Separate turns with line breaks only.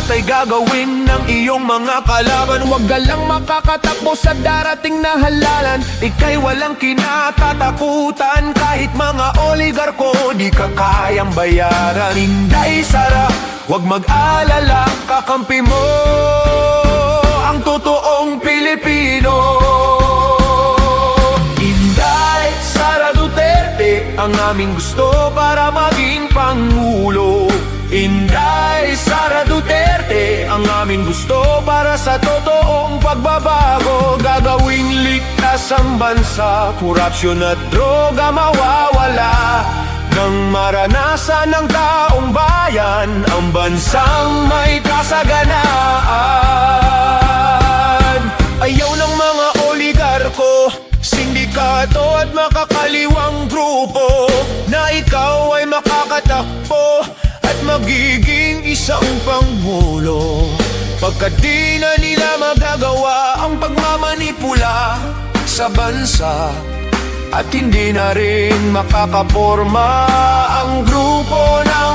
lahat ay gagawin ng iyong mga kalaban. Huwag ka lang makakatakbo sa darating na halalan. Ika'y walang kinatatakutan, kahit mga oligarko di ka kayang bayaran. Inday Sara, huwag mag-alala, kakampi mo ang totoong Pilipino. Inday Sara Duterte, ang aming gusto para maging Pangulo. Inday Sara Duterte, ang aming gusto para sa totoong pagbabago. Gagawing ligtas ang bansa, korupsyon at droga mawawala. Nang maranasan ng taong bayan ang bansang may kasaganaan. Ayaw ng mga oligarko, sindikato at makakaliwang grupo na ikaw ay makakatakbo at magiging isang pangulo. Pagkat di na nila magagawa ang pagmamanipula sa bansa, at hindi na rin makakaporma ang grupo ng